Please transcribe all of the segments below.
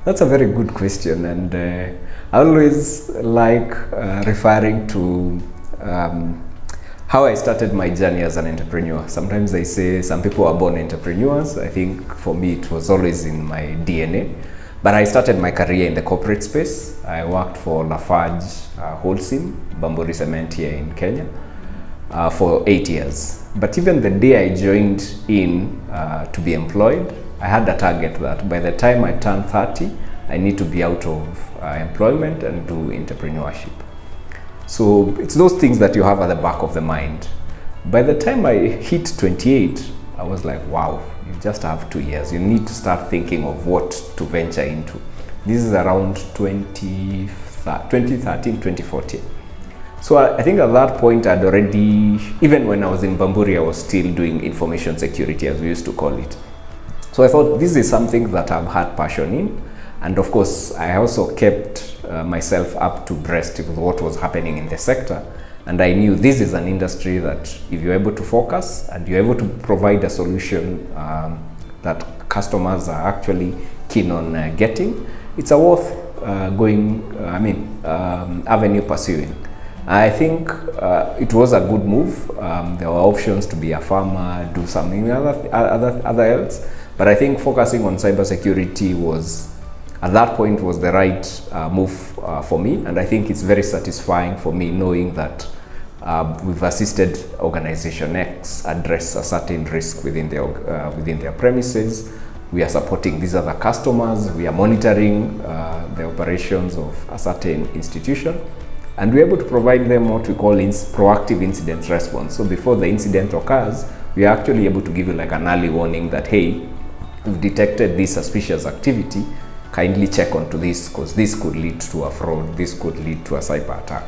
That's a very good question, and I always like referring to how I started my journey as an entrepreneur. Sometimes they say some people are born entrepreneurs. I think for me it was always in my DNA. But I started my career in the corporate space. I worked for Lafarge Holcim, Bamburi Cement here in Kenya, for 8 years. But even the day I joined in to be employed, I had a target that by the time I turned 30, I need to be out of employment and do entrepreneurship. So it's those things that you have at the back of the mind. By the time I hit 28, I was like, wow, you just have 2 years. You need to start thinking of what to venture into. This is around 2013, 2014. So I think at that point I'd already, even when I was in Bamburi, I was still doing information security, as we used to call it. So I thought this is something that I've had passion in. And of course, I also kept myself up to breast with what was happening in the sector. And I knew this is an industry that if you're able to focus and you're able to provide a solution that customers are actually keen on getting, it's a worth avenue pursuing. I think it was a good move. There were options to be a farmer, do something other else. But I think focusing on cybersecurity was, at that point, was the right move for me. And I think it's very satisfying for me knowing that we've assisted Organization X address a certain risk within their premises. We are supporting these other customers. We are monitoring the operations of a certain institution. And we're able to provide them what we call proactive incident response. So before the incident occurs, we are actually able to give you like an early warning that, hey, we've detected this suspicious activity, kindly check onto this because this could lead to a fraud, this could lead to a cyber attack.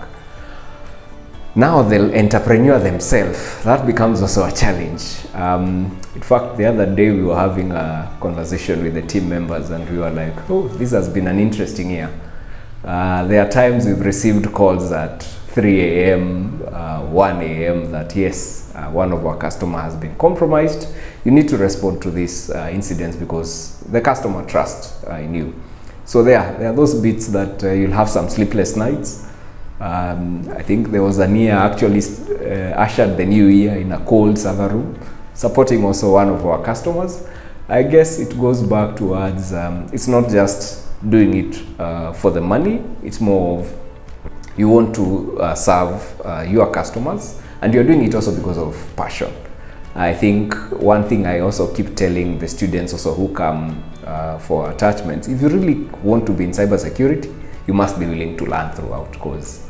Now the entrepreneur themselves, that becomes also a challenge. In fact, the other day we were having a conversation with the team members and we were like, oh, this has been an interesting year. There are times we've received calls at 3 a.m., 1 a.m. that yes, one of our customers has been compromised. You need to respond to these incidents because the customer trusts in you. So there are those bits that you'll have some sleepless nights. I think there was a year actually ushered the new year in a cold server room, supporting also one of our customers. I guess it goes back towards, it's not just doing it for the money, it's more of you want to serve your customers and you're doing it also because of passion. I think one thing I also keep telling the students also who come for attachments, if you really want to be in cybersecurity, you must be willing to learn throughout because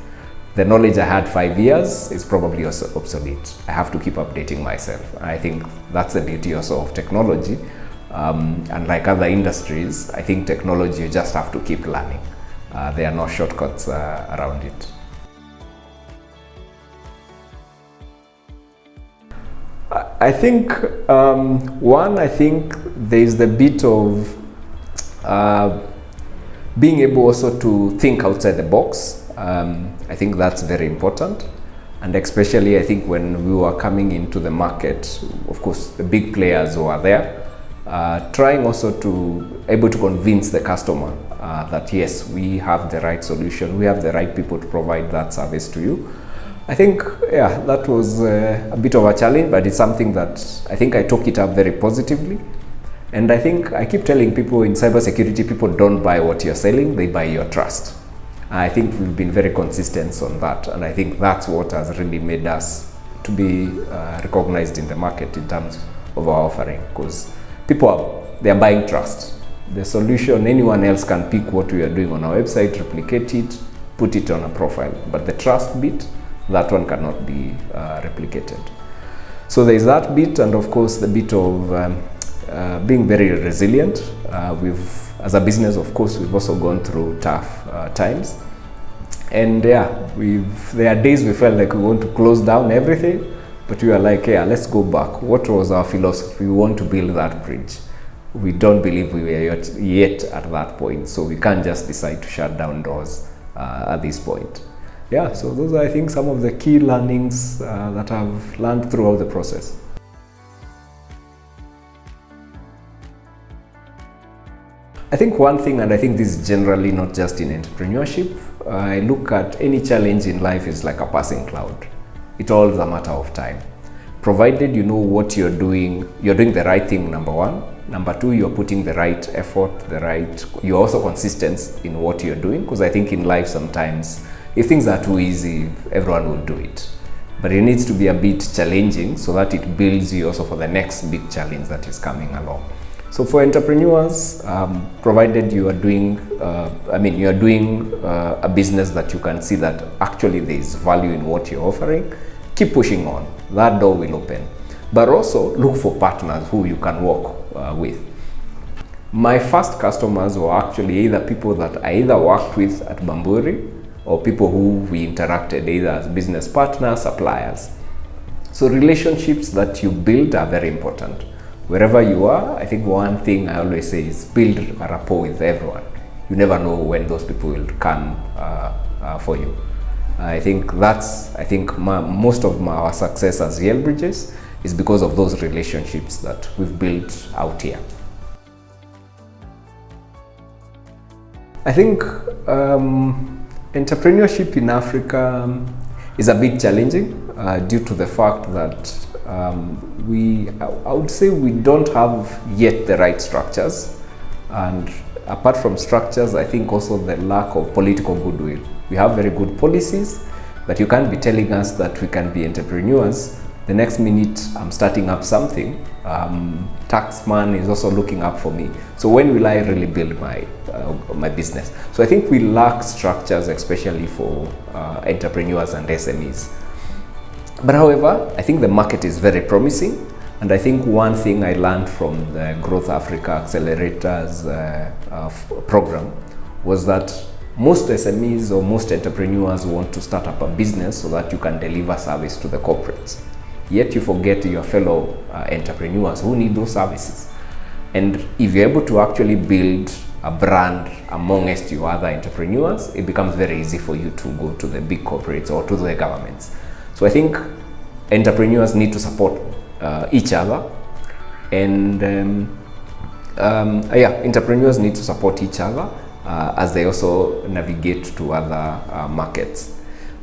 the knowledge I had 5 years is probably also obsolete. I have to keep updating myself. I think that's the beauty also of technology. And like other industries, I think technology, you just have to keep learning. There are no shortcuts around it. I think, I think there's the bit of being able also to think outside the box. I think that's very important. And especially, I think when we were coming into the market, of course, the big players were there. Trying also to able to convince the customer that yes, we have the right solution, we have the right people to provide that service to you. I think, yeah, that was a bit of a challenge, but it's something that I think I took it up very positively. And I think I keep telling people in cybersecurity, people don't buy what you're selling, they buy your trust. I think we've been very consistent on that. And I think that's what has really made us to be recognized in the market in terms of our offering, because they're buying trust. The solution, anyone else can pick what we are doing on our website, replicate it, put it on a profile. But the trust bit, that one cannot be replicated. So there's that bit, and of course the bit of being very resilient. As a business, of course, we've also gone through tough times. And yeah, there are days we felt like we want to close down everything. But we are like, yeah, let's go back. What was our philosophy? We want to build that bridge. We don't believe we were yet at that point. So we can't just decide to shut down doors at this point. Yeah, so those are, I think, some of the key learnings that I've learned throughout the process. I think one thing, and I think this is generally not just in entrepreneurship, I look at any challenge in life is like a passing cloud. It all is a matter of time. Provided you know what you're doing the right thing, number one. Number two, you're putting the right effort, you're also consistent in what you're doing, because I think in life sometimes, if things are too easy, everyone will do it. But it needs to be a bit challenging so that it builds you also for the next big challenge that is coming along. So for entrepreneurs, provided you are doing, a business that you can see that actually there is value in what you're offering, keep pushing on. That door will open. But also look for partners who you can work with. My first customers were actually either people that I either worked with at Bamburi or people who we interacted either as business partners, suppliers. So relationships that you build are very important. Wherever you are, I think one thing I always say is build a rapport with everyone. You never know when those people will come for you. I think most of our success as Yelbridges is because of those relationships that we've built out here. I think entrepreneurship in Africa is a bit challenging due to the fact that I would say we don't have yet the right structures, and apart from structures, I think also the lack of political goodwill. We have very good policies, but you can't be telling us that we can be entrepreneurs. The next minute I'm starting up something, taxman is also looking up for me. So when will I really build my business? So I think we lack structures, especially for entrepreneurs and SMEs. But however, I think the market is very promising. And I think one thing I learned from the Growth Africa Accelerators program was that most SMEs or most entrepreneurs want to start up a business so that you can deliver service to the corporates. Yet you forget your fellow entrepreneurs who need those services. And if you're able to actually build a brand amongst your other entrepreneurs, it becomes very easy for you to go to the big corporates or to the governments. So I think entrepreneurs need to support each other, and entrepreneurs need to support each other as they also navigate to other markets.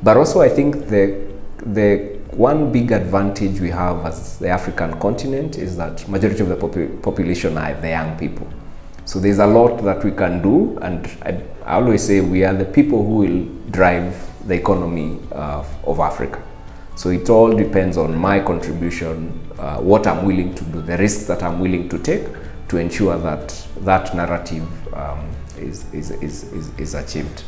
But also I think the one big advantage we have as the African continent is that majority of the population are the young people. So there's a lot that we can do, and I always say we are the people who will drive the economy of Africa. So it all depends on my contribution, what I'm willing to do, the risks that I'm willing to take to ensure that that narrative is achieved.